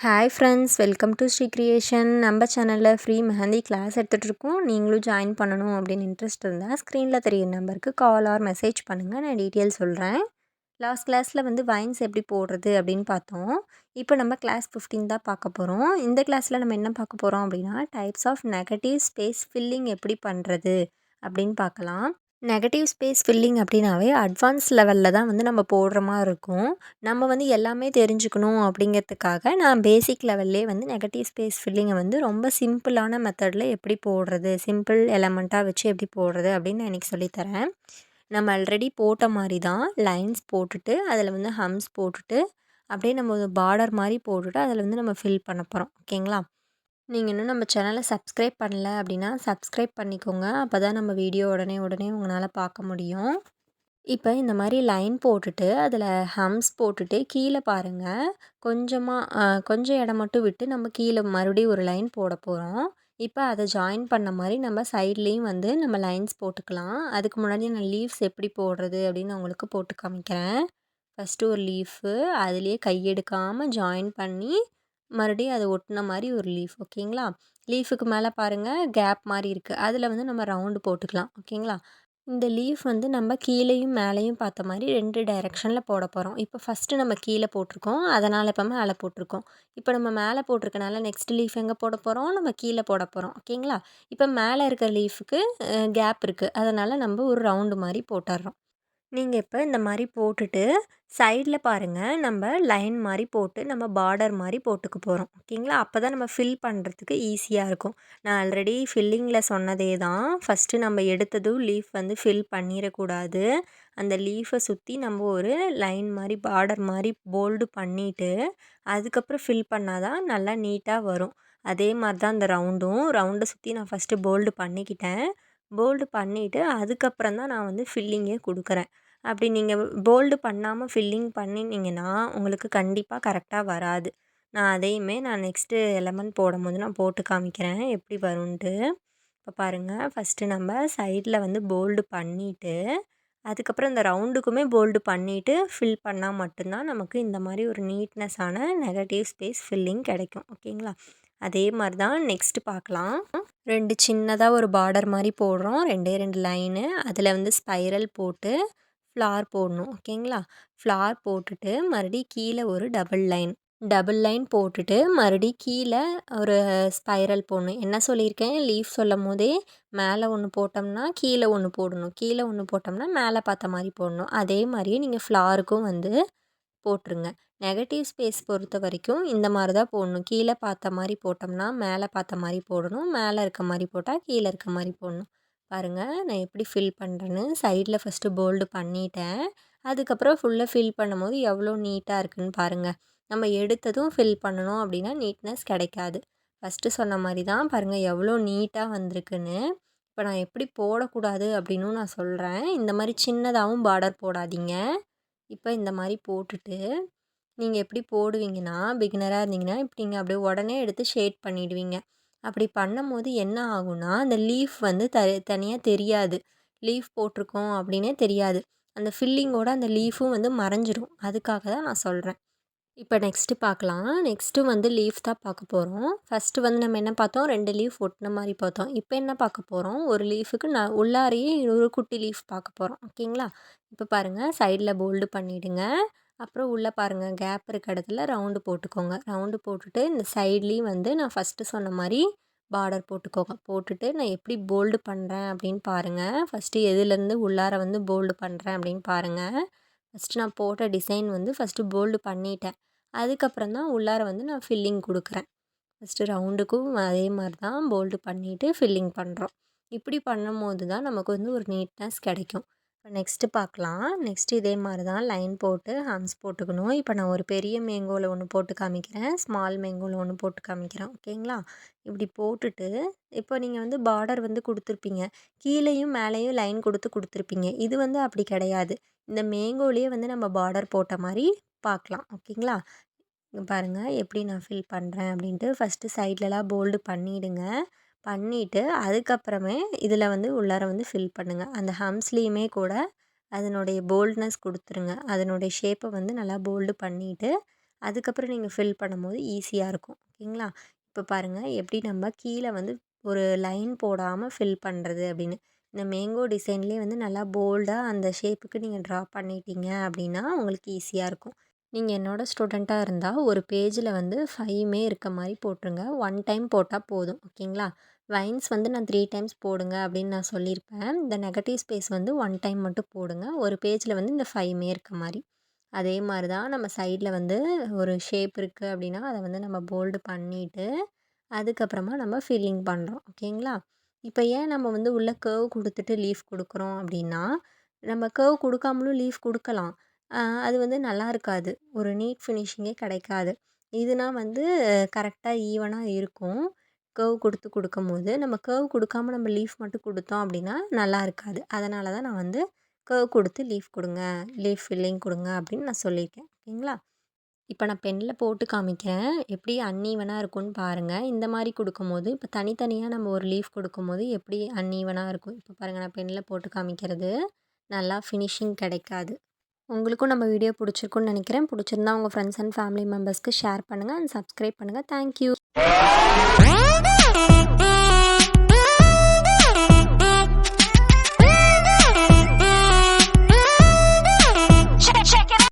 Hi friends, welcome to Sri creation. நம்ம சேனலில் free mehndi class எடுத்துகிட்ருக்கோம். நீங்களும் ஜாயின் பண்ணணும் அப்படின்னு இன்ட்ரெஸ்ட் இருந்தால் ஸ்க்ரீனில் தெரியுற நம்பருக்கு கால் ஆர் மெசேஜ் பண்ணுங்கள். நான் டீட்டெயில் சொல்கிறேன். லாஸ்ட் கிளாஸில் வந்து வைன்ஸ் எப்படி போடுறது அப்படின்னு பார்த்தோம். இப்போ நம்ம கிளாஸ் 15 தான் பார்க்க போகிறோம். இந்த கிளாஸில் நம்ம என்ன பார்க்க போகிறோம் அப்படின்னா, types of negative space filling எப்படி பண்ணுறது அப்படின்னு பார்க்கலாம். நெகட்டிவ் ஸ்பேஸ் ஃபில்லிங் அப்படின்னாவே அட்வான்ஸ் லெவலில் தான் வந்து நம்ம போடுற மாதிரி இருக்கும். நம்ம வந்து எல்லாமே தெரிஞ்சுக்கணும் அப்படிங்கிறதுக்காக நான் பேசிக் லெவல்லே வந்து நெகட்டிவ் ஸ்பேஸ் ஃபில்லிங்கை வந்து ரொம்ப சிம்பிளான மெத்தடில் எப்படி போடுறது, சிம்பிள் எலமெண்ட்டாக வச்சு எப்படி போடுறது அப்படின்னு நான் இன்றைக்கி சொல்லித்தரேன். நம்ம ஆல்ரெடி போட்ட மாதிரி தான் லைன்ஸ் போட்டுட்டு அதில் வந்து ஹம்ஸ் போட்டுட்டு அப்படியே நம்ம ஒரு பார்டர் மாதிரி போட்டுட்டு அதில் வந்து நம்ம ஃபில் பண்ண போகிறோம். ஓகேங்களா? நீங்கள் இன்னும் நம்ம சேனலை சப்ஸ்கிரைப் பண்ணல அப்படின்னா சப்ஸ்கிரைப் பண்ணிக்கோங்க. அப்போ தான் நம்ம வீடியோ உடனே உங்களால் பார்க்க முடியும். இப்போ இந்த மாதிரி லைன் போட்டுட்டு அதில் ஹம்ஸ் போட்டுட்டு கீழே பாருங்கள், கொஞ்சம் இடம் மட்டும் விட்டு நம்ம கீழே மறுபடியும் ஒரு லைன் போட போகிறோம். இப்போ அதை ஜாயின் பண்ண மாதிரி நம்ம சைட்லேயும் வந்து நம்ம லைன்ஸ் போட்டுக்கலாம். அதுக்கு முன்னாடி நான் லீவ்ஸ் எப்படி போடுறது அப்படின்னு உங்களுக்கு போட்டு காமிக்கிறேன். ஃபஸ்ட்டு ஒரு லீஃபு அதுலேயே கையெடுக்காமல் ஜாயின் பண்ணி மறுபடியும் அதை ஒட்டின மாதிரி ஒரு லீஃப். ஓகேங்களா? லீஃபுக்கு மேலே பாருங்கள் கேப் மாதிரி இருக்குது, அதில் வந்து நம்ம ரவுண்டு போட்டுக்கலாம். ஓகேங்களா? இந்த லீஃப் வந்து நம்ம கீழேயும் மேலேயும் பார்த்த மாதிரி 2 டைரெக்ஷனில் போட போகிறோம். இப்போ ஃபஸ்ட்டு நம்ம கீழே போட்டிருக்கோம், அதனால் இப்போ மேலே போட்டிருக்கோம். இப்போ நம்ம மேலே போட்டிருக்கனால நெக்ஸ்ட் லீஃப் எங்கே போட போகிறோம், நம்ம கீழே போட போகிறோம். ஓகேங்களா? இப்போ மேலே இருக்க லீஃபுக்கு கேப் இருக்குது, அதனால் நம்ம ஒரு ரவுண்டு மாதிரி போட்டுடுறோம். நீங்கள் இப்போ இந்த மாதிரி போட்டுட்டு சைடில் பாருங்கள், நம்ம லைன் மாதிரி போட்டு நம்ம பார்டர் மாதிரி போட்டுக்க போகிறோம். ஓகேங்களா? அப்போ தான் நம்ம ஃபில் பண்ணுறதுக்கு ஈஸியாக இருக்கும். நான் ஆல்ரெடி ஃபில்லிங்கில் சொன்னதே தான். ஃபஸ்ட்டு நம்ம எடுத்ததும் லீஃப் வந்து ஃபில் பண்ணிடக்கூடாது. அந்த லீஃபை சுற்றி நம்ம ஒரு லைன் மாதிரி பார்டர் மாதிரி போல்டு பண்ணிவிட்டு அதுக்கப்புறம் ஃபில் பண்ணால் தான் நல்லா நீட்டாக வரும். அதே மாதிரி தான் இந்த ரவுண்டை சுற்றி நான் ஃபஸ்ட்டு போல்டு பண்ணிக்கிட்டேன். போல்டு பண்ணிவிட்டு அதுக்கப்புறம் தான் நான் வந்து ஃபில்லிங்கே கொடுக்குறேன். அப்படி நீங்கள் போல்டு பண்ணாமல் ஃபில்லிங் பண்ணினீங்கன்னா உங்களுக்கு கண்டிப்பாக கரெக்டாக வராது. நான் நெக்ஸ்ட்டு எலமெண்ட் போடும்போது நான் போட்டு காமிக்கிறேன் எப்படி வரும்ன்ட்டு. இப்போ பாருங்கள், ஃபஸ்ட்டு நம்ம சைடில் வந்து போல்டு பண்ணிவிட்டு அதுக்கப்புறம் இந்த ரவுண்டுக்குமே போல்டு பண்ணிவிட்டு ஃபில் பண்ணால் மட்டும்தான் நமக்கு இந்த மாதிரி ஒரு நீட்னஸான நெகட்டிவ் ஸ்பேஸ் ஃபில்லிங் கிடைக்கும். ஓகேங்களா? அதே மாதிரி தான் நெக்ஸ்ட்டு பார்க்கலாம். 2 சின்னதாக ஒரு பார்டர் மாதிரி போடுறோம். 2 லைனு அதில் வந்து ஸ்பைரல் போட்டு ஃப்ளார் போடணும். ஓகேங்களா? ஃப்ளார் போட்டுட்டு மறுபடியும் கீழே ஒரு டபுள் லைன் போட்டுட்டு மறுபடியும் கீழே ஒரு ஸ்பைரல் போடணும். என்ன சொல்லியிருக்கேன், லீஃப் சொல்லும் போதே மேலே ஒன்று போட்டோம்னா கீழே ஒன்று போடணும், கீழே ஒன்று போட்டோம்னா மேலே பார்த்த மாதிரி போடணும். அதே மாதிரியே நீங்கள் ஃப்ளாருக்கும் வந்து போட்டுருங்க. நெகட்டிவ் ஸ்பேஸ் பொறுத்த வரைக்கும் இந்த மாதிரி தான் போடணும். கீழே பார்த்த மாதிரி போட்டோம்னா மேலே பார்த்த மாதிரி போடணும், மேலே இருக்க மாதிரி போட்டால் கீழே இருக்க மாதிரி போடணும். பாருங்கள், நான் எப்படி ஃபில் பண்ணுறேன்னு. சைடில் ஃபஸ்ட்டு போல்டு பண்ணிட்டேன். அதுக்கப்புறம் ஃபுல்லாக ஃபில் பண்ணும்போது எவ்வளோ நீட்டாக இருக்குதுன்னு பாருங்கள். நம்ம எடுத்ததும் ஃபில் பண்ணணும் அப்படின்னா நீட்னஸ் கிடைக்காது. ஃபஸ்ட்டு சொன்ன மாதிரி தான் பாருங்கள் எவ்வளோ நீட்டாக வந்திருக்குன்னு. இப்போ நான் எப்படி போடக்கூடாது அப்படின்னும் நான் சொல்கிறேன். இந்த மாதிரி சின்னதாகவும் பார்டர் போடாதீங்க. இப்போ இந்த மாதிரி போட்டுட்டு நீங்கள் எப்படி போடுவீங்கன்னா, பிகினராக இருந்தீங்கன்னா இப்படி நீங்கள் அப்படியே உடனே எடுத்து ஷேட் பண்ணிடுவீங்க. அப்படி பண்ணும்போது என்ன ஆகும்னா, அந்த லீஃப் வந்து தனியாக தெரியாது. லீஃப் போட்டிருக்கோம் அப்படின்னே தெரியாது. அந்த ஃபில்லிங்கோட அந்த லீஃபும் வந்து மறைஞ்சிரும். அதுக்காக தான் நான் சொல்கிறேன். இப்போ நெக்ஸ்ட்டு பார்க்கலாம். நெக்ஸ்ட்டு வந்து லீஃப் தான் பார்க்க போகிறோம். ஃபஸ்ட்டு வந்து நம்ம என்ன பார்த்தோம், 2 லீஃப் ஒட்டின மாதிரி பார்த்தோம். இப்போ என்ன பார்க்க போகிறோம், ஒரு லீஃபுக்கு உள்ளாரையே ஒரு குட்டி லீஃப் பார்க்க போகிறோம். ஓகேங்களா? இப்போ பாருங்கள், சைடில் போல்டு பண்ணிவிடுங்க. அப்புறம் உள்ளே பாருங்கள், கேப் இருக்க இடத்துல ரவுண்டு போட்டுக்கோங்க. ரவுண்டு போட்டுட்டு இந்த சைட்லேயும் வந்து நான் ஃபஸ்ட்டு சொன்ன மாதிரி பார்டர் போட்டுக்கோங்க. போட்டுட்டு நான் எப்படி போல்டு பண்ணுறேன் அப்படின்னு பாருங்கள். ஃபஸ்ட்டு எதுலேருந்து உள்ளார வந்து போல்டு பண்ணுறேன் அப்படின்னு பாருங்கள். ஃபஸ்ட்டு நான் போட்ட டிசைன் வந்து ஃபஸ்ட்டு போல்டு பண்ணிட்டேன். அதுக்கப்புறம் தான் உள்ளார வந்து நான் ஃபில்லிங் கொடுக்குறேன். ஃபஸ்ட்டு ரவுண்டுக்கும் அதே மாதிரி தான் போல்டு பண்ணிவிட்டு ஃபில்லிங் பண்ணுறோம். இப்படி பண்ணும்போது தான் நமக்கு வந்து ஒரு நீட்னஸ் கிடைக்கும். இப்போ நெக்ஸ்ட்டு பார்க்கலாம். நெக்ஸ்ட்டு இதே மாதிரி தான் லைன் போட்டு ஹம்ஸ் போட்டுக்கணும். இப்போ நான் ஒரு பெரிய மேங்கோவில் ஒன்று போட்டு காமிக்கிறேன், ஸ்மால் மேங்கோவில் ஒன்று போட்டு காமிக்கிறேன். ஓகேங்களா? இப்படி போட்டுட்டு இப்போ நீங்கள் வந்து பார்டர் வந்து கொடுத்துருப்பீங்க, கீழேயும் மேலேயும் லைன் கொடுத்துருப்பீங்க. இது வந்து அப்படி கிடையாது. இந்த மேங்கோலேயே வந்து நம்ம பார்டர் போட்ட மாதிரி பார்க்கலாம். ஓகேங்களா? இங்கே பாருங்கள் எப்படி நான் ஃபில் பண்ணுறேன் அப்படின்ட்டு. ஃபஸ்ட்டு சைட்லலாம் போல்டு பண்ணிவிடுங்க. பண்ணிவிட்டு அதுக்கப்புறமே இதில் வந்து உள்ளார வந்து ஃபில் பண்ணுங்கள். அந்த ஹம்ஸ்லேயுமே கூட அதனுடைய போல்ட்னஸ் கொடுத்துருங்க. அதனுடைய ஷேப்பை வந்து நல்லா போல்டு பண்ணிவிட்டு அதுக்கப்புறம் நீங்கள் ஃபில் பண்ணும்போது ஈஸியாக இருக்கும். ஓகேங்களா? இப்போ பாருங்கள் எப்படி நம்ம கீழே வந்து ஒரு லைன் போடாமல் ஃபில் பண்ணுறது அப்படின்னு. இந்த மேங்கோ டிசைன்லேயே வந்து நல்லா போல்டாக அந்த ஷேப்புக்கு நீங்கள் ட்ரா பண்ணிட்டீங்க அப்படின்னா உங்களுக்கு ஈஸியாக இருக்கும். நீங்கள் என்னோட ஸ்டூடெண்ட்டாக இருந்தால் ஒரு பேஜில் வந்து 5மே இருக்க மாதிரி போட்டுருங்க. 1 டைம் போட்டால் போதும். ஓகேங்களா? வைன்ஸ் வந்து நான் 3 டைம்ஸ் போடுங்க அப்படின்னு நான் சொல்லியிருப்பேன். இந்த நெகட்டிவ் ஸ்பேஸ் வந்து 1 டைம் மட்டும் போடுங்க. ஒரு பேஜில் வந்து இந்த 5மே இருக்க மாதிரி. அதே மாதிரி தான் நம்ம சைடில் வந்து ஒரு ஷேப் இருக்குது அப்படின்னா அதை வந்து நம்ம போல்டு பண்ணிவிட்டு அதுக்கப்புறமா நம்ம ஃபில்லிங் பண்ணுறோம். ஓகேங்களா? இப்போ ஏன் நம்ம வந்து உள்ள கர்வ் குடுத்துட்டு லீஃப் குடுக்குறோம் அப்படின்னா, நம்ம கர்வ் குடுக்காமலும் லீஃப் குடுக்கலாம். அது வந்து நல்லா இருக்காது. ஒரு நீட் ஃபினிஷிங்கே கிடைக்காது. இதுனா வந்து கரெக்ட்டா ஈவனா இருக்கும். கர்வ் குடுக்கும்போது, நம்ம கர்வ் குடுக்காம நம்ம லீஃப் மட்டும் குடுத்தோம் அப்படின்னா நல்லா இருக்காது. அதனால தான் நான் வந்து கர்வ் குடுத்து லீஃப் குடுங்க, லீஃப் ஃபில்லிங் குடுங்க அப்படின்னு நான் சொல்லியிருக்கேன். ஓகேங்களா? இப்ப நான் பென்ல போட்டு காமிக்கிறேன். எப்படி அன்ஈவனா இருக்கும்னு பாருங்க. இந்த மாரி குடுக்கும்போது, இப்ப தனித்தனியா நம்ம ஒரு லீஃப் குடுக்கும்போது எப்படி அன்ஈவனா இருக்கும். இப்ப பாருங்க நான் பென்ல போட்டு காமிக்கிறது. நல்லா ஃபினிஷிங் கிடைக்காது. உங்களுக்கும் நம்ம வீடியோ புடிச்சிருக்கும்னு நெனைக்கிறேன். புடிச்சிருந்தா உங்க ஃப்ரெண்ட்ஸ் அண்ட் ஃபேமிலி மெம்பர்ஸ்க்கு ஷேர் பண்ணுங்க அண்ட் சப்ஸ்கிரைப் பண்ணுங்க. Thank you.